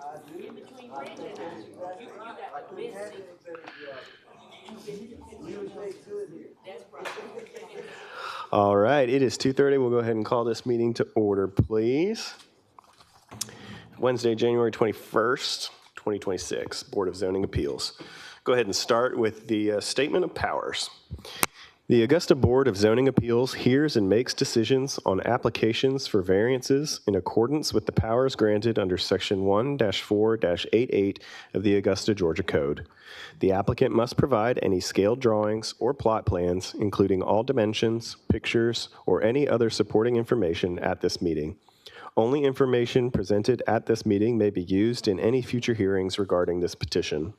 In between Brandon and I, you got the best seat. That's right. All right, it is 2:30. We'll go ahead and call this meeting to order, please. Wednesday, January 21st, 2026, Board of Zoning Appeals. Go ahead and start with the statement of powers. The Augusta Board of Zoning Appeals hears and makes decisions on applications for variances in accordance with the powers granted under Section 1-4-88 of the Augusta, Georgia Code. The applicant must provide any scaled drawings or plot plans, including all dimensions, pictures, or any other supporting information at this meeting. Only information presented at this meeting may be used in any future hearings regarding this petition.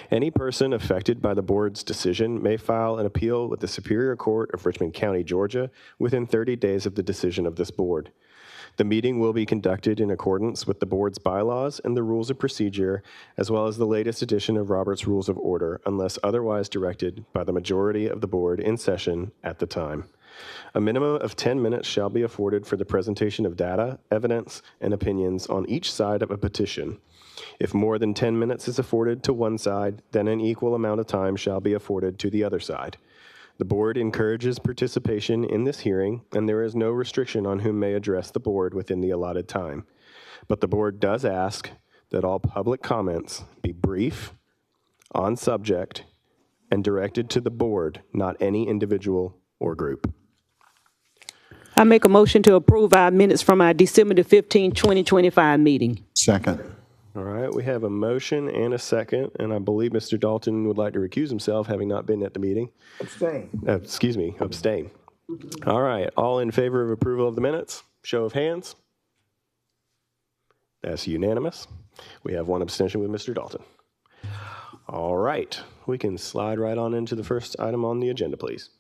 Any person affected by the board's decision may file an appeal with the Superior Court of Richmond County, Georgia, within 30 days of the decision of this board. The meeting will be conducted in accordance with the board's bylaws and the rules of procedure, as well as the latest edition of Robert's Rules of Order, unless otherwise directed by the majority of the board in session at the time. A minimum of 10 minutes shall be afforded for the presentation of data, evidence, and opinions on each side of a petition. If more than 10 minutes is afforded to one side, then an equal amount of time shall be afforded to the other side. The board encourages participation in this hearing, and there is no restriction on whom may address the board within the allotted time. But the board does ask that all public comments be brief, on subject, and directed to the board, not any individual or group. I make a motion to approve our minutes from our December the 15th, 2025 meeting. Second. All right, we have a motion and a second, and I believe Mr. Dalton would like to recuse himself, having not been at the meeting. Abstain. Abstain. All right, all in favor of approval of the minutes? Show of hands. That's unanimous. We have one abstention with Mr. Dalton. All right, we can slide right on into the first item on the agenda, please.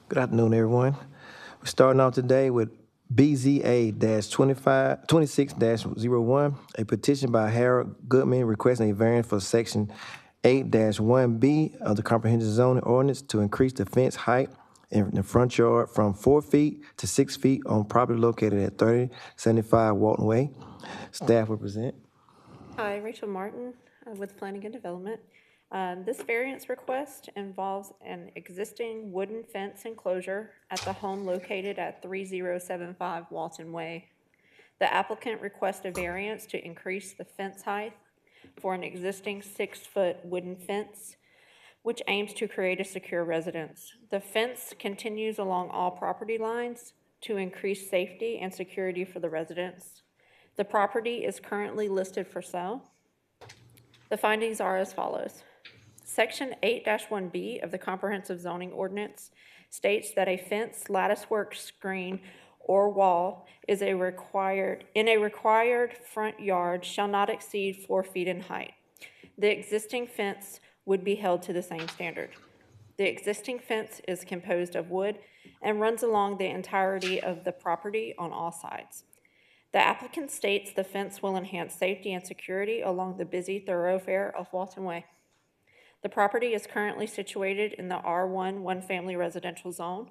Good afternoon, everyone. We're starting off today with BZA-26-01, a petition by Harold Goodman requesting a variance for Section 8-1B of the Comprehensive Zoning Ordinance to increase the fence height in the front yard from 4 feet to 6 feet on property located at 3075 Walton Way. Staff will present. Hi, Rachel Martin with Planning and Development. This variance request involves an existing wooden fence enclosure at the home located at 3075 Walton Way. The applicant requests a variance to increase the fence height for an existing 6-foot wooden fence, which aims to create a secure residence. The fence continues along all property lines to increase safety and security for the residents. The property is currently listed for sale. The findings are as follows. Section 8-1B of the Comprehensive Zoning Ordinance states that a fence, latticework, screen, or wall is in a required front yard shall not exceed 4 feet in height. The existing fence would be held to the same standard. The existing fence is composed of wood and runs along the entirety of the property on all sides. The applicant states the fence will enhance safety and security along the busy thoroughfare of Walton Way. The property is currently situated in the R1 one-family residential zone.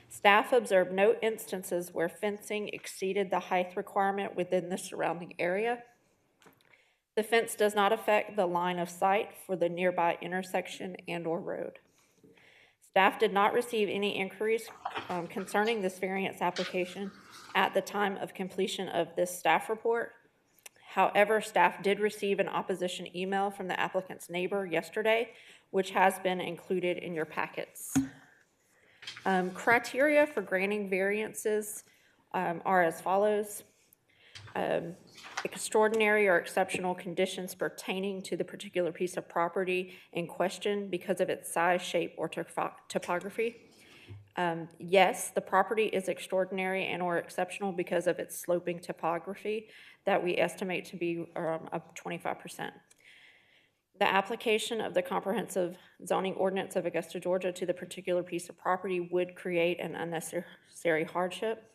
Staff observed no instances where fencing exceeded the height requirement within the surrounding area. The fence does not affect the line of sight for the nearby intersection and/or road. Staff did not receive any inquiries concerning this variance application at the time of completion of this staff report. However, staff did receive an opposition email from the applicant's neighbor yesterday, which has been included in your packets. Criteria for granting variances are as follows. Extraordinary or exceptional conditions pertaining to the particular piece of property in question because of its size, shape, or topography. Yes, the property is extraordinary and or exceptional because of its sloping topography that we estimate to be up 25%. The application of the Comprehensive Zoning Ordinance of Augusta, Georgia to the particular piece of property would create an unnecessary hardship.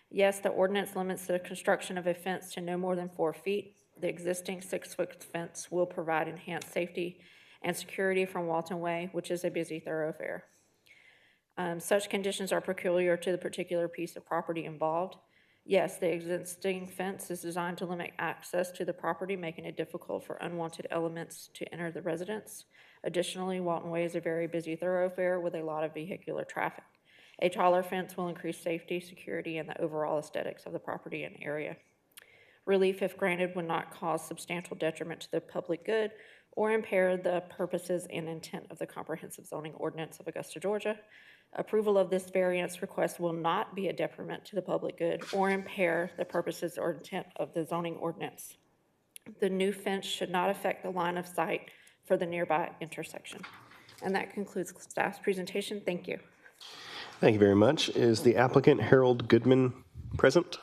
Yes, the ordinance limits the construction of a fence to no more than 4 feet. The existing 6-foot fence will provide enhanced safety and security from Walton Way, which is a busy thoroughfare. Such conditions are peculiar to the particular piece of property involved. Yes, the existing fence is designed to limit access to the property, making it difficult for unwanted elements to enter the residence. Additionally, Walton Way is a very busy thoroughfare with a lot of vehicular traffic. A taller fence will increase safety, security, and the overall aesthetics of the property and area. Relief, if granted, would not cause substantial detriment to the public good or impair the purposes and intent of the comprehensive zoning ordinance of Augusta, Georgia. Approval of this variance request will not be a detriment to the public good or impair the purposes or intent of the zoning ordinance. The new fence should not affect the line of sight for the nearby intersection. And that concludes staff's presentation. Thank you. Thank you very much. Is the applicant Harold Goodman present?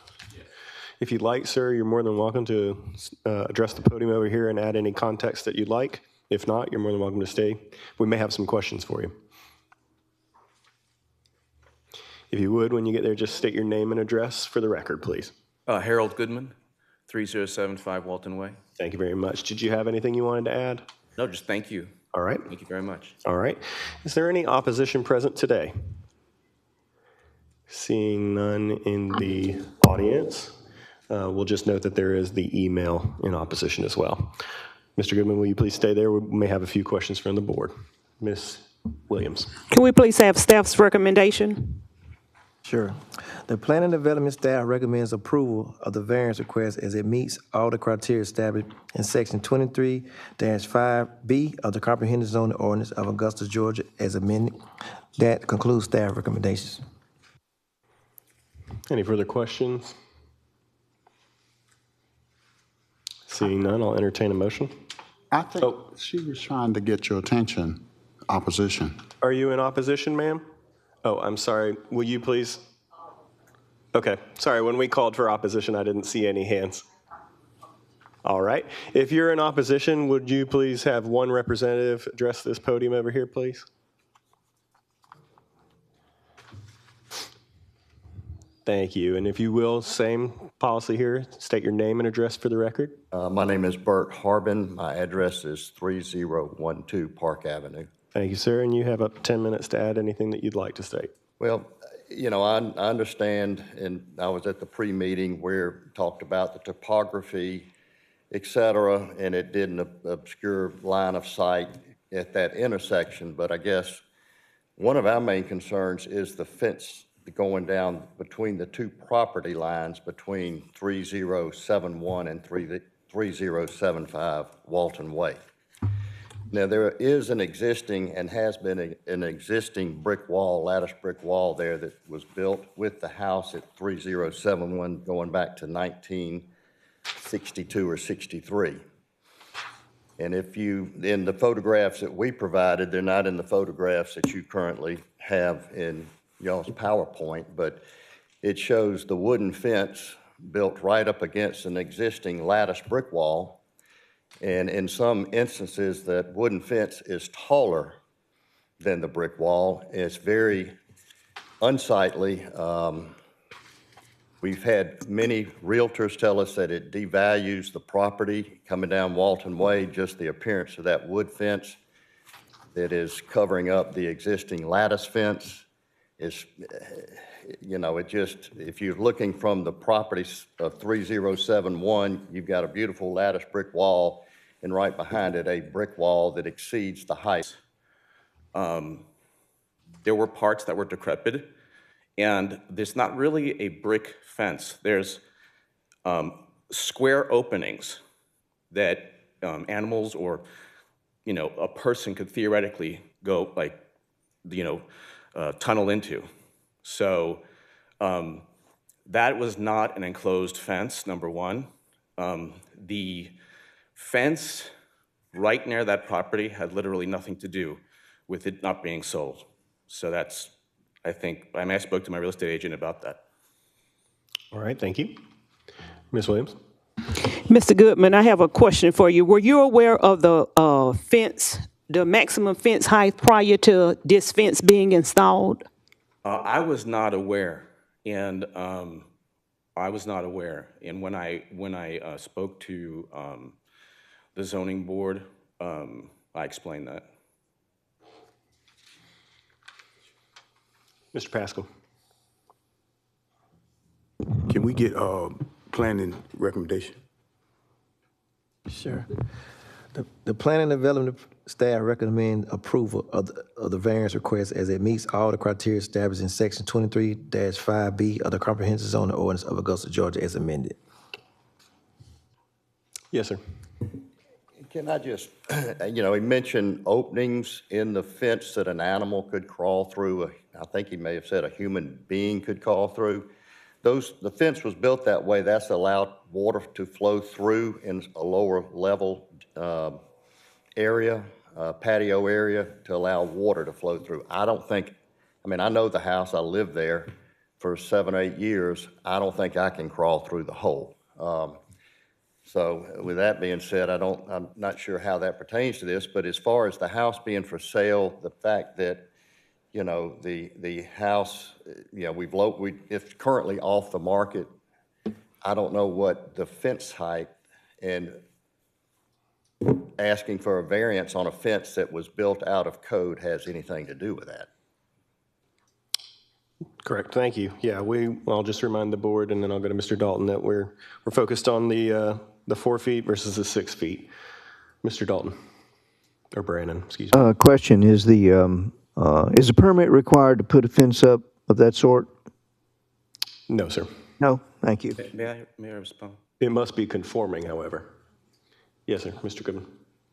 If you'd like, sir, you're more than welcome to address the podium over here and add any context that you'd like. If not, you're more than welcome to stay. We may have some questions for you. If you would, when you get there, just state your name and address for the record, please. Harold Goodman, 3075 Walton Way. Thank you very much. Did you have anything you wanted to add? No, just thank you. All right. Thank you very much. All right. Is there any opposition present today? Seeing none in the audience, we'll just note that there is the email in opposition as well. Mr. Goodman, will you please stay there? We may have a few questions from the board. Ms. Williams. Can we please have staff's recommendation? Sure. The Planning and Development staff recommends approval of the variance request as it meets all the criteria established in Section 23-5B of the Comprehensive Zoning Ordinance of Augusta, Georgia, as amended. That concludes staff recommendations. Any further questions? Seeing none, I'll entertain a motion. I think she was trying to get your attention, opposition. Are you in opposition, ma'am? Oh, I'm sorry. Will you please? Okay, sorry. When we called for opposition, I didn't see any hands. All right. If you're in opposition, would you please have one representative address this podium over here, please? Thank you. And if you will, same policy here. State your name and address for the record. My name is Bert Harbin. My address is 3012 Park Avenue. Thank you, sir. And you have up to 10 minutes to add anything that you'd like to state. Well, you know, I understand, and I was at the pre-meeting where it talked about the topography, et cetera, and it didn't obscure line of sight at that intersection. But I guess one of our main concerns is the fence going down between the two property lines between 3071 and 3075 Walton Way. Now, there is an existing and has been an existing brick wall, lattice brick wall there that was built with the house at 3071 going back to 1962 or 63. And if you, in the photographs that we provided, they're not in the photographs that you currently have in y'all's PowerPoint, but it shows the wooden fence built right up against an existing lattice brick wall. And in some instances, that wooden fence is taller than the brick wall. It's very unsightly. We've had many realtors tell us that it devalues the property coming down Walton Way, just the appearance of that wood fence that is covering up the existing lattice fence. Is, you know, it just, if you're looking from the properties of 3071, you've got a beautiful lattice brick wall, and right behind it, a brick wall that exceeds the height. There were parts that were decrepit, and there's not really a brick fence. There's square openings that animals or, you know, a person could theoretically go, like, you know, tunnel into. So that was not an enclosed fence, number one. The fence right near that property had literally nothing to do with it not being sold. So that's, I think, I mean, I spoke to my real estate agent about that. All right, thank you. Ms. Williams? Mr. Goodman, I have a question for you. Were you aware of the fence, the maximum fence height prior to this fence being installed? I was not aware, and I was not aware. And when I spoke to the zoning board, I explained that. Mr. Pascal? Can we get planning recommendation? Sure. The planning and development staff recommend approval of the variance request as it meets all the criteria established in section 23-5B of the comprehensive zoning ordinance of Augusta, Georgia as amended. Yes, sir. Can I just, he mentioned openings in the fence that an animal could crawl through. I think he may have said a human being could crawl through. The fence was built that way. That's allowed water to flow through in a lower level area, patio area, to allow water to flow through. I know the house. I lived there for 7 or 8 years. I don't think I can crawl through the hole. So with that being said, I'm not sure how that pertains to this, but as far as the house being for sale, the fact that, the house, it's currently off the market. I don't know what the fence height and asking for a variance on a fence that was built out of code has anything to do with that. Correct. Thank you. Yeah, I'll just remind the board, and then I'll go to Mr. Dalton, that we're focused on the 4 feet versus the 6 feet. Mr. Dalton, or Brandon, excuse me. Question, is a permit required to put a fence up of that sort? No, sir. No, thank you. May I respond? It must be conforming, however. Yes, sir. Mr. Goodman.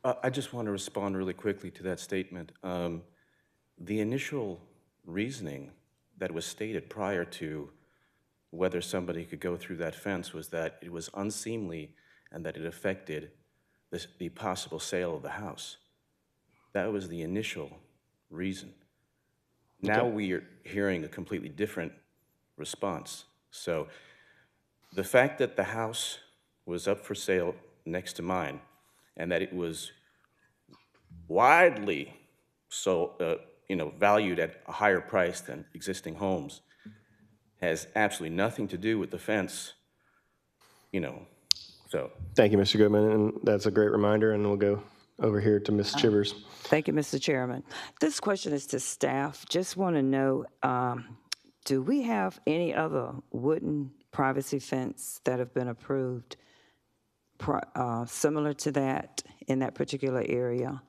I just want to respond really quickly to that statement. The initial reasoning that was stated prior to whether somebody could go through that fence was that it was unseemly and that it affected the possible sale of the house. That was the initial reason. Now we are hearing a completely different response. So the fact that the house was up for sale next to mine and that it was widely valued at a higher price than existing homes has absolutely nothing to do with the fence, so. Thank you, Mr. Goodman, and that's a great reminder, and we'll go over here to Ms. Chivers. Thank you, Mr. Chairman. This question is to staff. Just want to know, do we have any other wooden privacy fence that have been approved similar to that in that particular area?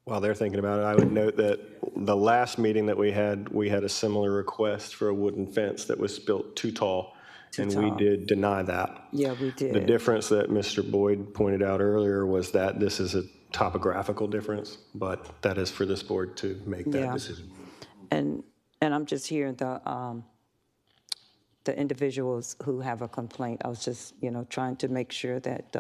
While they're thinking about it, I would note that the last meeting that we had a similar request for a wooden fence that was built too tall, we did deny that. Yeah, we did. The difference that Mr. Boyd pointed out earlier was that this is a topographical difference, but that is for this board to make that decision. And I'm just hearing the individuals who have a complaint. I was just, trying to make sure that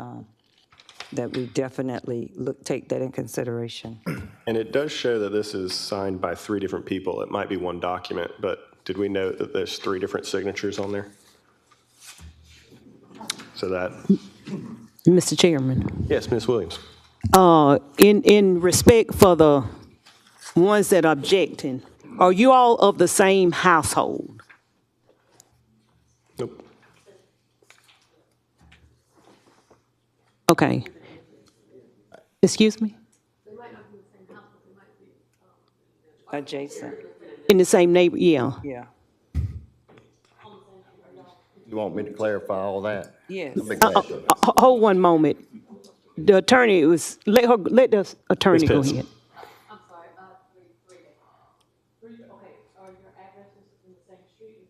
that we definitely take that in consideration. And it does show that this is signed by 3 different people. It might be one document, but did we note that there's 3 different signatures on there? So that. Mr. Chairman, Yes, Ms. Williams. in respect for the ones that are objecting, are you all of the same household? Nope. Okay. Excuse me? Adjacent. In the same neighbor, yeah. Yeah. You want me to clarify all that? Yes. I'll be glad to. Hold one moment. The attorney let the attorney go Pitts. ahead. I'm sorry, three, okay, are your addresses in the same street, in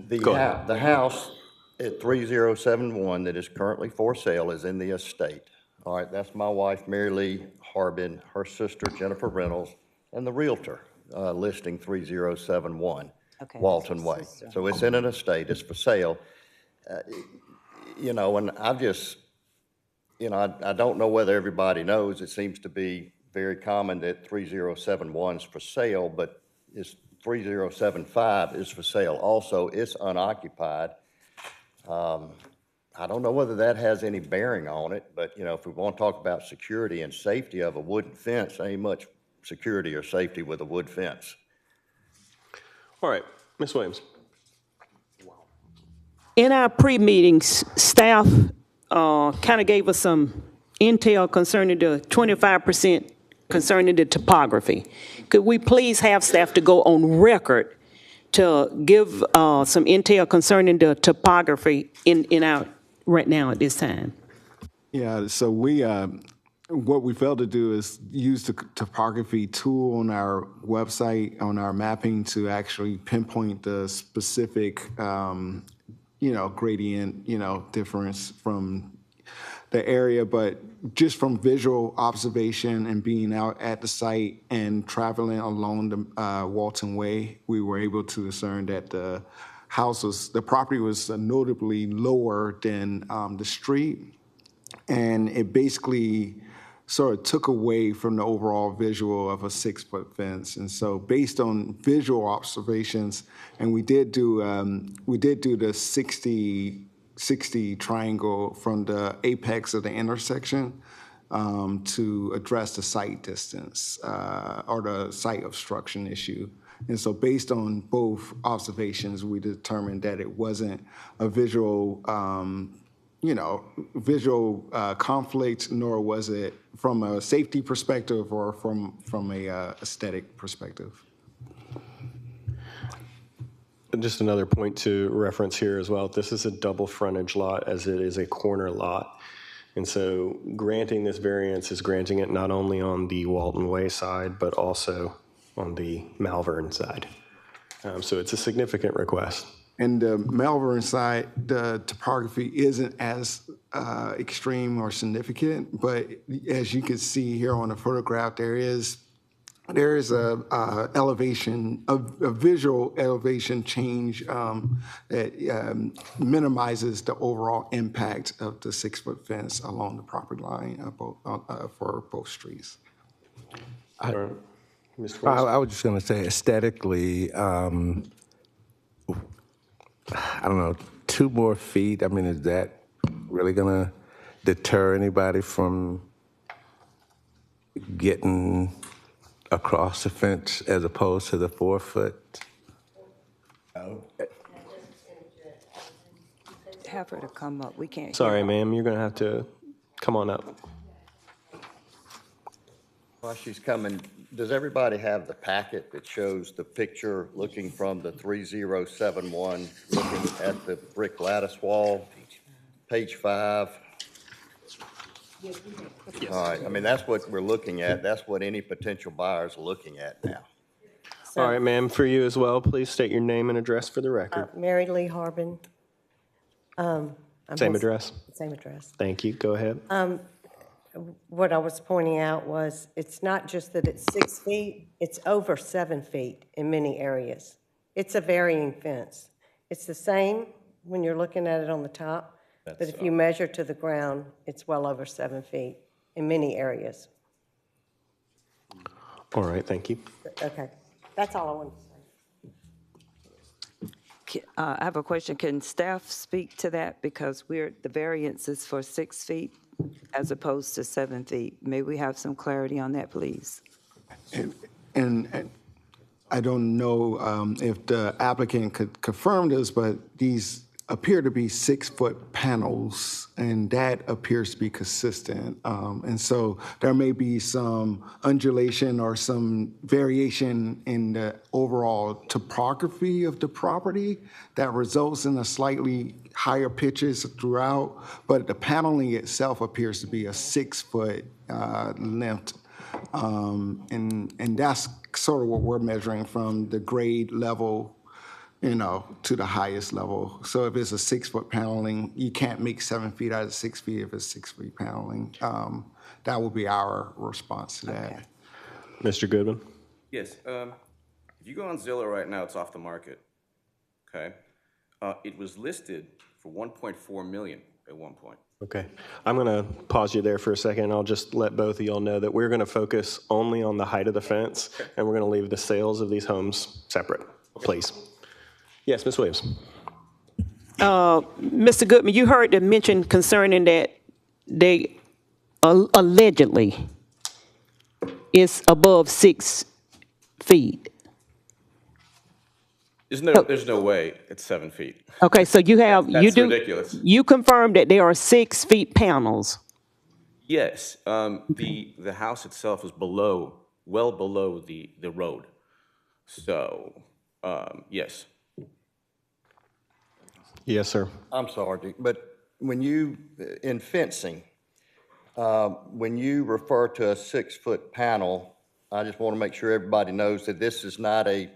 the same area? The house at 3071 that is currently for sale is in the estate. All right, that's my wife, Mary Lee Harbin, her sister, Jennifer Reynolds, and the realtor listing 3071 Okay, Walton that's Way. her sister. So it's in an estate, it's for sale. And I've just, I don't know whether everybody knows, it seems to be very common that 3071 is for sale, but it's 3075 is for sale also. It's unoccupied. I don't know whether that has any bearing on it, but, if we want to talk about security and safety of a wooden fence, ain't much security or safety with a wood fence. All right, Ms. Williams. In our pre-meetings, staff kind of gave us some intel concerning the 25% concerning the topography. Could we please have staff to go on record to give some intel concerning the topography in our, right now at this time? Yeah, so what we failed to do is use the topography tool on our website, on our mapping, to actually pinpoint the specific, gradient, difference from the area. But just from visual observation and being out at the site and traveling along the Walton Way, we were able to discern that the property was notably lower than the street. And it basically sort of took away from the overall visual of a 6-foot fence. And so based on visual observations, and we did do the 60 triangle from the apex of the intersection to address the site distance or the site obstruction issue. And so based on both observations, we determined that it wasn't a visual conflict, nor was it from a safety perspective or from a aesthetic perspective. Just another point to reference here as well. This is a double frontage lot as it is a corner lot. And so granting this variance is granting it not only on the Walton Way side, but also on the Malvern side. So it's a significant request. And the Malvern side, the topography isn't as extreme or significant, but as you can see here on the photograph, there is a elevation, a visual elevation change that minimizes the overall impact of the 6-foot fence along the property line for both streets. Mr. Wilson? I was just going to say aesthetically, I don't know, 2 more feet. I mean, is that really going to deter anybody from getting across the fence as opposed to the 4 foot? Have her to come up. We can't hear Sorry, her. ma'am, you're going to have to come on up. While she's coming, does everybody have the packet that shows the picture looking from the 3071, looking at the brick lattice wall? Page 5. All right, I mean, that's what we're looking at. That's what any potential buyers are looking at now. All right, ma'am, for you as well, please state your name and address for the record. Mary Lee Harbin. Same address? Same address. Thank you, go ahead. What I was pointing out was, it's not just that it's 6 feet, it's over 7 feet in many areas. It's a varying fence. It's the same when you're looking at it on the top, but if you measure to the ground, it's well over 7 feet in many areas. All right, thank you. Okay, that's all I wanted to say. I have a question. Can staff speak to that? Because the variance is for 6 feet as opposed to 7 feet. May we have some clarity on that, please? And I don't know if the applicant could confirm this, but these appear to be 6-foot panels, and that appears to be consistent. And so there may be some undulation or some variation in the overall topography of the property that results in a slightly higher pitches throughout, but the paneling itself appears to be a 6-foot length. And that's sort of what we're measuring from the grade level, to the highest level. So if it's a 6-foot paneling, you can't make 7 feet out of 6 feet if it's 6 feet paneling. That would be our response to that. Okay. Mr. Goodman? Yes, if you go on Zillow right now, it's off the market, okay? It was listed for 1.4 million at one point. Okay, I'm going to pause you there for a second. I'll just let both of y'all know that we're going to focus only on the height of the fence, and we're going to leave the sales of these homes separate, please. Yes, Ms. Williams. Mr. Goodman, you heard the mention concerning that they allegedly is above 6 feet. There's no way it's 7 feet. Okay, so you have, That's ridiculous. You confirmed that there are 6 feet panels. Yes, the house itself is well below the road. So, yes. Yes, sir. I'm sorry, Dick, but when you, in fencing, when you refer to a 6-foot panel, I just want to make sure everybody knows that this is not a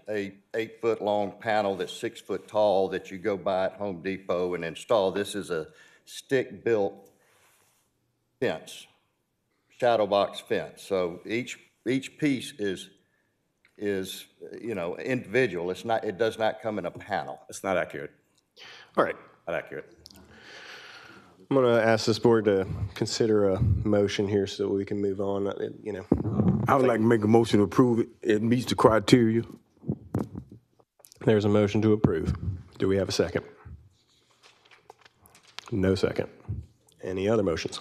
8-foot-long panel that's 6 foot tall that you go buy at Home Depot and install. This is a stick-built fence, shadow box fence. So each piece is, you know, individual. It's not, it does not come in a panel. It's not accurate. All right. Not accurate. I'm going to ask this board to consider a motion here so we can move on. You know, I would like to make a motion to approve it. It meets the criteria. there's a motion to approve. Do we have a second? No second. Any other motions?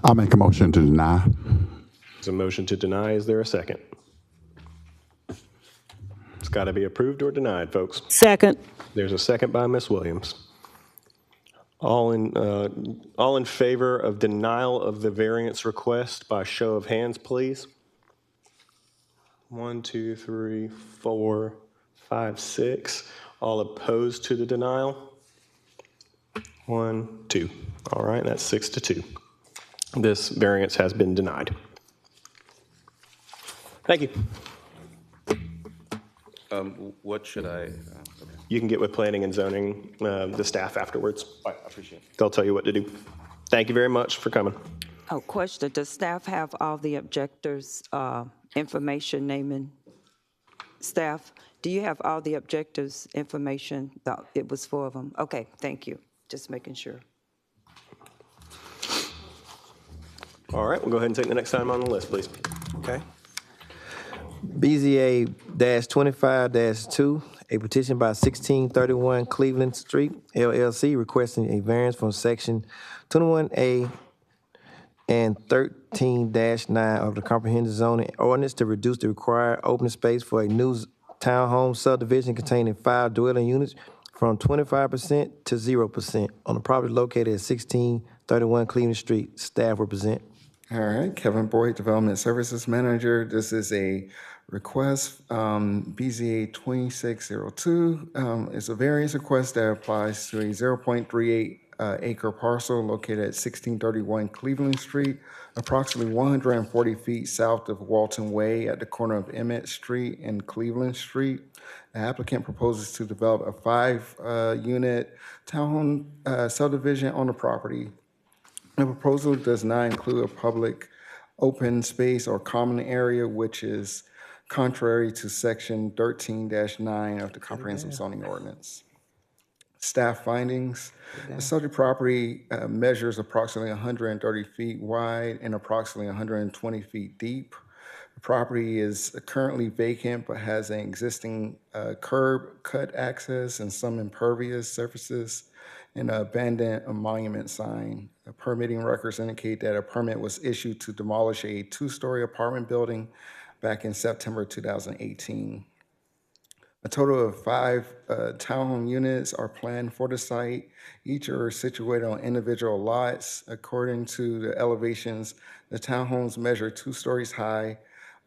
I'll make a motion to deny. There's a motion to deny. Is there a second? It's got to be approved or denied, folks. Second. There's a second by Ms. Williams. All in favor of denial of the variance request by show of hands, please. 1, 2, 3, 4, 5, 6. All opposed to the denial? 1, 2. All right, that's 6-2. This variance has been denied. Thank you. What should I, okay. You can get with planning and zoning, the staff afterwards. I appreciate it. They'll tell you what to do. Thank you very much for coming. Oh, question, does staff have all the objectors' information naming? Staff, do you have all the objectors' information? It was 4 of them. Okay, thank you. Just making sure. All right, we'll go ahead and take the next item on the list, please. Okay. BZA-25-2, a petition by 1631 Cleveland Street, LLC, requesting a variance from section 21A and 13-9 of the comprehensive zoning ordinance to reduce the required open space for a new townhome subdivision containing 5 dwelling units from 25% to 0% on the property located at 1631 Cleveland Street. Staff represent. All right, Kevin Boyd, Development Services Manager. This is a request, BZA 2602. It's a variance request that applies to a 0.38 acre parcel located at 1631 Cleveland Street, approximately 140 feet south of Walton Way at the corner of Emmett Street and Cleveland Street. The applicant proposes to develop a 5-unit townhome subdivision on the property. The proposal does not include a public open space or common area, which is contrary to section 13-9 of the comprehensive zoning ordinance. Staff findings: the subject property measures approximately 130 feet wide and approximately 120 feet deep. The property is currently vacant but has an existing curb cut access and some impervious surfaces and an abandoned monument sign. Permitting records indicate that a permit was issued to demolish a 2-story apartment building back in September 2018. A total of 5 townhome units are planned for the site. Each are situated on individual lots. According to the elevations, the townhomes measure 2 stories high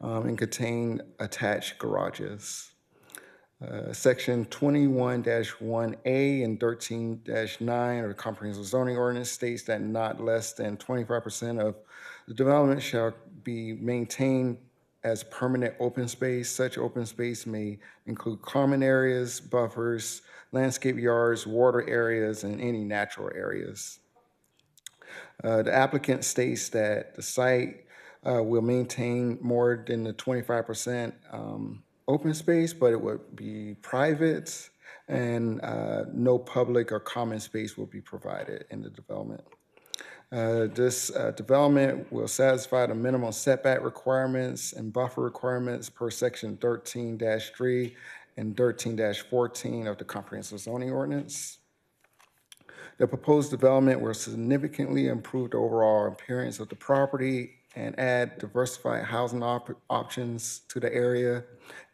and contain attached garages. Section 21-1A and 13-9 of the comprehensive zoning ordinance states that not less than 25% of the development shall be maintained as permanent open space. Such open space may include common areas, buffers, landscape yards, water areas, and any natural areas. The applicant states that the site will maintain more than the 25% open space, but it would be private, and no public or common space will be provided in the development. This development will satisfy the minimum setback requirements and buffer requirements per section 13-3 and 13-14 of the comprehensive zoning ordinance. The proposed development will significantly improve the overall appearance of the property and add diversified housing options to the area.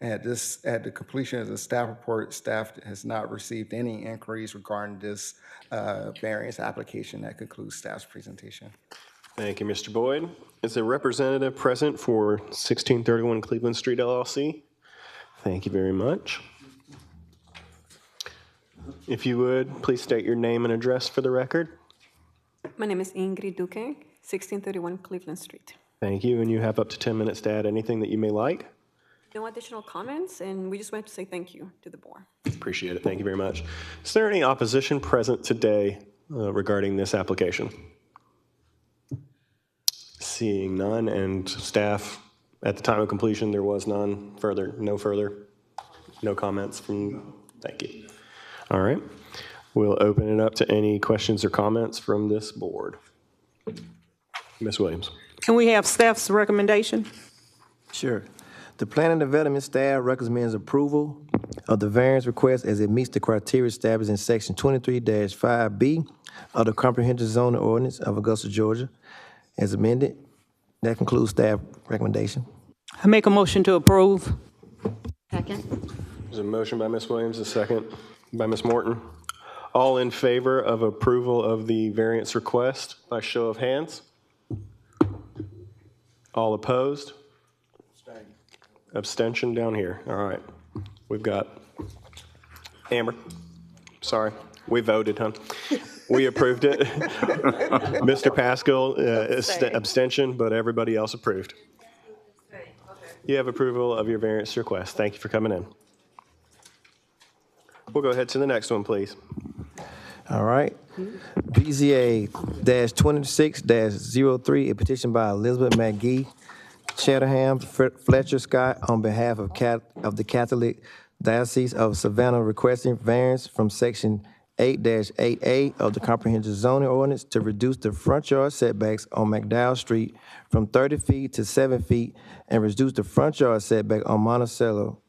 At the completion of the staff report, staff has not received any inquiries regarding this variance application. That concludes staff's presentation. Thank you, Mr. Boyd. Is a representative present for 1631 Cleveland Street LLC? Thank you very much. If you would, please state your name and address for the record. My name is Ingrid Duque, 1631 Cleveland Street. Thank you, and you have up to 10 minutes to add anything that you may like. No additional comments, and we just wanted to say thank you to the board. Appreciate it. Thank you very much. Is there any opposition present today regarding this application? Seeing none, and staff, at the time of completion, there was no comments from, thank you. All right, we'll open it up to any questions or comments from this board. Ms. Williams. Can we have staff's recommendation? Sure. The Planning Development staff recommends approval of the variance request as it meets the criteria established in Section 23-5B of the Comprehensive Zoning Ordinance of Augusta, Georgia, as amended. That concludes staff recommendation. I make a motion to approve. Second. There's a motion by Ms. Williams, a second by Ms. Morton. All in favor of approval of the variance request by show of hands? All opposed? Abstention down here. All right. We've got Amber. Sorry. We voted, huh? We approved it. Mr. Pascal, abstention, but everybody else approved. You have approval of your variance request. Thank you for coming in. We'll go ahead to the next one, please. All right. BZA-26-03, a petition by Elizabeth McGee, Chatterham, Fletcher Scott, on behalf of the Catholic Diocese of Savannah, requesting variance from Section 8-8A of the Comprehensive Zoning Ordinance to reduce the front yard setbacks on McDowell Street from 30 feet to 7 feet and reduce the front yard setback on Monticello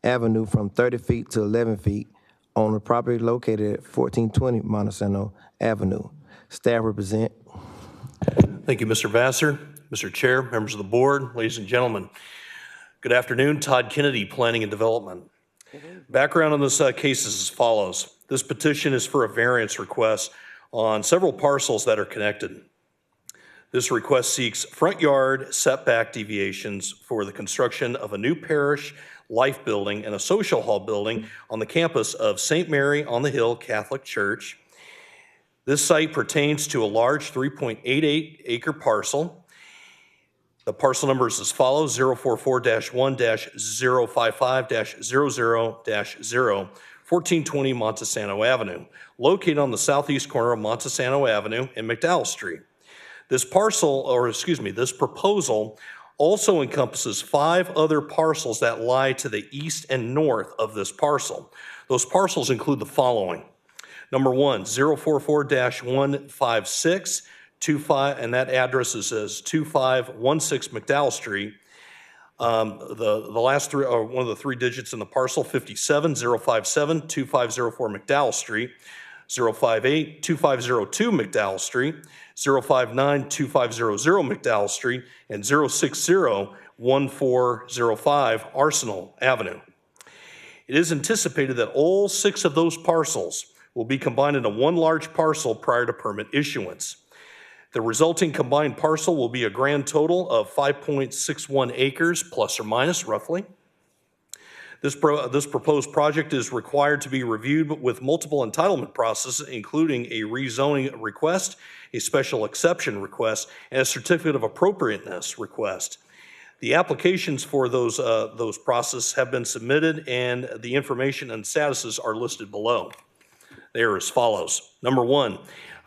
Avenue from 30 feet to 11 feet on the property located at 1420 Monticello Avenue. Staff represent. Thank you, Mr. Vassar, Mr. Chair, members of the board, ladies and gentlemen. Good afternoon. Todd Kennedy, Planning and Development. Background on this case is as follows. This petition is for a variance request on several parcels that are connected. This request seeks front yard setback deviations for the construction of a new parish life building and a social hall building on the campus of St. Mary on the Hill Catholic Church. This site pertains to a large 3.88 acre parcel. The parcel number is as follows: 044-1-055-00-0, 1420 Montesano Avenue, located on the southeast corner of Montesano Avenue and McDowell Street. This proposal also encompasses 5 other parcels that lie to the east and north of this parcel. Those parcels include the following. Number 1, 044-156, and that address is as 2516 McDowell Street. The last three are one of the 3 digits in the parcel, 57-057-2504 McDowell Street, 058-2502 McDowell Street, 059-2500 McDowell Street, and 060-1405 Arsenal Avenue. It is anticipated that all 6 of those parcels will be combined into one large parcel prior to permit issuance. The resulting combined parcel will be a grand total of 5.61 acres, plus or minus roughly. This proposed project is required to be reviewed with multiple entitlement processes, including a rezoning request, a special exception request, and a certificate of appropriateness request. The applications for those processes have been submitted, and the information and statuses are listed below. They are as follows. Number 1,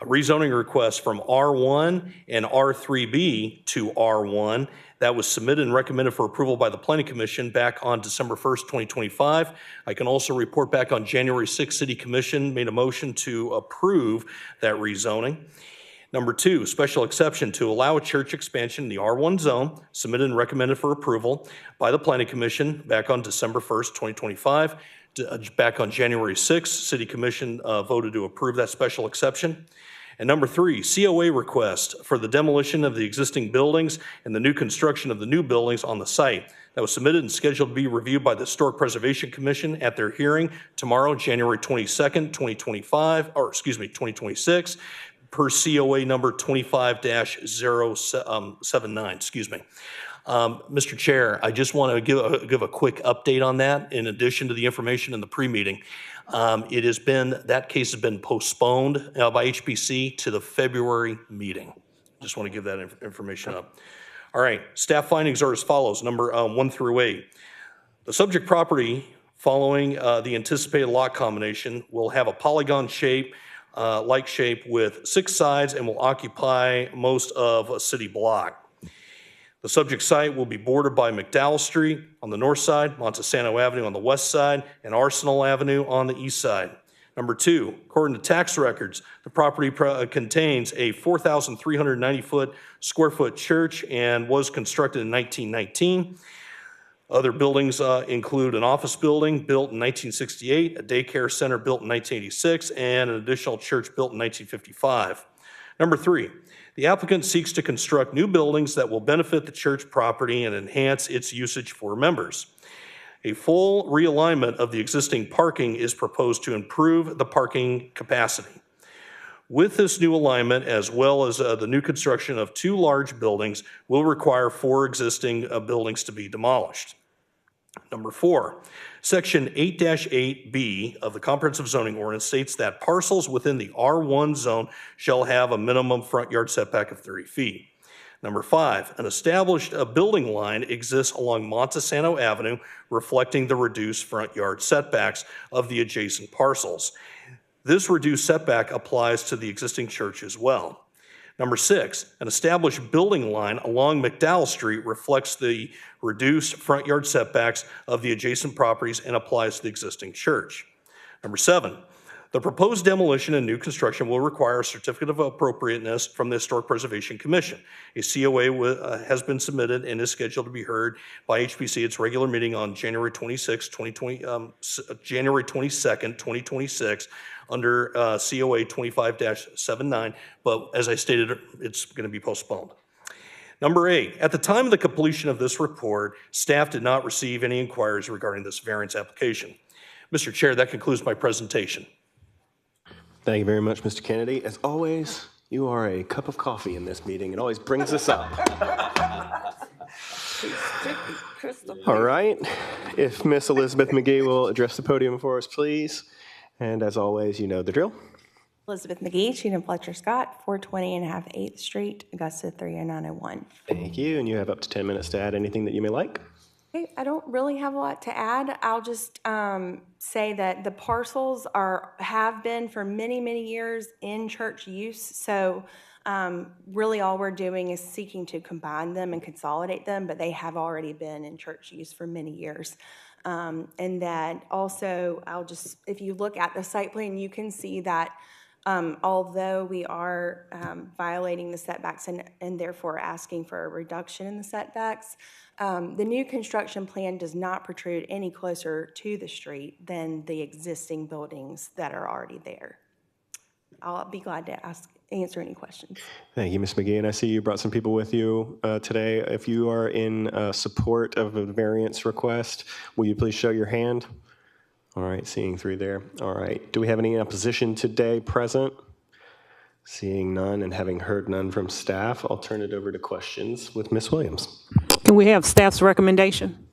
a rezoning request from R1 and R3B to R1 that was submitted and recommended for approval by the Planning Commission back on December 1st, 2025. I can also report back on January 6th, City Commission made a motion to approve that rezoning. Number 2, special exception to allow a church expansion in the R1 zone, submitted and recommended for approval by the Planning Commission back on December 1st, 2025. Back on January 6th, City Commission voted to approve that special exception. And number 3, COA request for the demolition of the existing buildings and the new construction of the new buildings on the site. That was submitted and scheduled to be reviewed by the Historic Preservation Commission at their hearing tomorrow, January 22nd, 2026, per COA number 25-079, Mr. Chair, I just want to give a quick update on that in addition to the information in the pre-meeting. That case has been postponed by HPC to the February meeting. Just want to give that information up. All right, staff findings are as follows, number 1 through 8. The subject property following the anticipated lot combination will have a polygon shape, like shape with 6 sides and will occupy most of a city block. The subject site will be bordered by McDowell Street on the north side, Montesano Avenue on the west side, and Arsenal Avenue on the east side. Number 2, according to tax records, the property contains a 4,390 square foot church and was constructed in 1919. Other buildings include an office building built in 1968, a daycare center built in 1986, and an additional church built in 1955. Number 3, the applicant seeks to construct new buildings that will benefit the church property and enhance its usage for members. A full realignment of the existing parking is proposed to improve the parking capacity. With this new alignment, as well as the new construction of 2 large buildings, will require 4 existing buildings to be demolished. Number 4, Section 8-8B of the Comprehensive Zoning Ordinance states that parcels within the R1 zone shall have a minimum front yard setback of 30 feet. Number 5, an established building line exists along Montesano Avenue, reflecting the reduced front yard setbacks of the adjacent parcels. This reduced setback applies to the existing church as well. Number 6, an established building line along McDowell Street reflects the reduced front yard setbacks of the adjacent properties and applies to the existing church. Number 7, the proposed demolition and new construction will require a certificate of appropriateness from the Historic Preservation Commission. A COA has been submitted and is scheduled to be heard by HPC at its regular meeting on January 22nd, 2026, under COA 25-79, but as I stated, it's going to be postponed. Number 8, at the time of the completion of this report, staff did not receive any inquiries regarding this variance application. Mr. Chair, that concludes my presentation. Thank you very much, Mr. Kennedy. As always, you are a cup of coffee in this meeting. It always brings us up. All right. If Miss Elizabeth McGee will address the podium for us, please. And as always, you know the drill. Elizabeth McGee, Cheatham Fletcher Scott, 420 and a half 8th Street, Augusta 30901. Thank you. And you have up to 10 minutes to add anything that you may like. Okay, I don't really have a lot to add. I'll just say that the parcels have been for many, many years in church use. So really all we're doing is seeking to combine them and consolidate them, but they have already been in church use for many years. And that also, if you look at the site plan, you can see that although we are violating the setbacks and therefore asking for a reduction in the setbacks, the new construction plan does not protrude any closer to the street than the existing buildings that are already there. I'll be glad to answer any questions. Thank you, Ms. McGee. And I see you brought some people with you today. If you are in support of a variance request, will you please show your hand? All right, seeing 3 there. All right. Do we have any opposition today present? Seeing none and having heard none from staff, I'll turn it over to questions with Ms. Williams. Can we have staff's recommendation?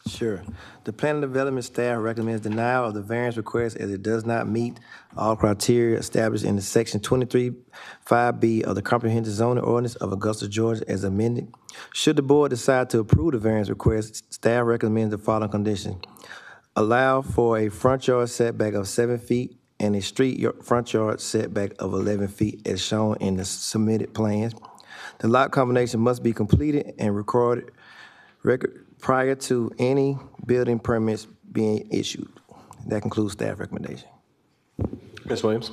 Sure. The planning development staff recommends denial of the variance request as it does not meet all criteria established in the section 23(5)B of the Comprehensive Zoning Ordinance of Augusta, Georgia as amended. Should the board decide to approve the variance request, staff recommends the following conditions. Allow for a front yard setback of 7 feet and a street front yard setback of 11 feet as shown in the submitted plans. The lot combination must be completed and recorded prior to any building permits being issued. That concludes staff recommendation. Ms. Williams?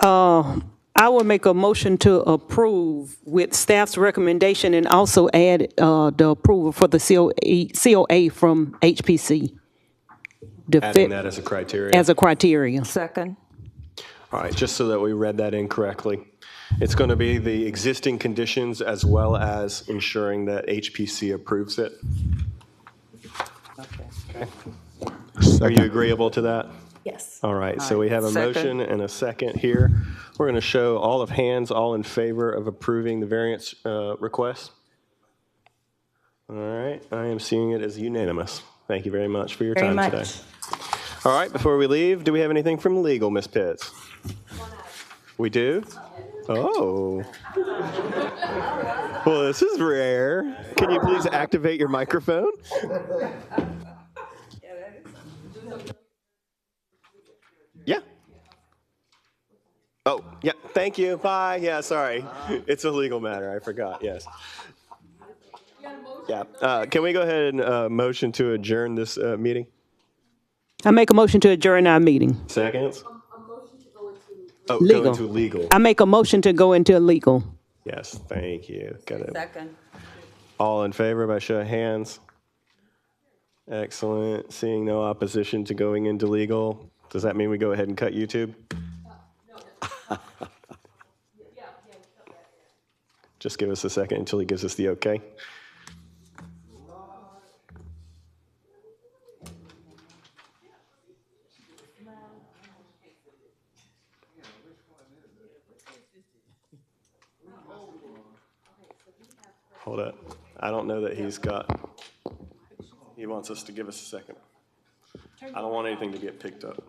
I will make a motion to approve with staff's recommendation and also add the approval for the COA from HPC. Adding that as a criteria? As a criteria. Second. All right, just so that we read that incorrectly. It's going to be the existing conditions as well as ensuring that HPC approves it. Okay. Are you agreeable to that? Yes. All right, so we have a Second. motion and a second here. We're going to show all of hands, all in favor of approving the variance request. All right, I am seeing it as unanimous. Thank you very much for your Very time much. today. All right, before we leave, do we have anything from legal, Ms. Pitts? We do? Oh. Well, this is rare. Can you please activate your microphone? Yeah. Oh, yeah, thank you, bye, yeah, sorry. It's a legal matter, I forgot, yes. Yeah, can we go ahead and motion to adjourn this meeting? I make a motion to adjourn our meeting. Seconds? Oh, Legal. go into legal. I make a motion to go into legal. Yes, thank you. Got it. Second. All in favor by show of hands? Excellent. Seeing no opposition to going into legal, does that mean we go ahead and cut YouTube? Just give us a second until he gives us the okay. Hold up. I don't know that he wants us to give us a second. I don't want anything to get picked up.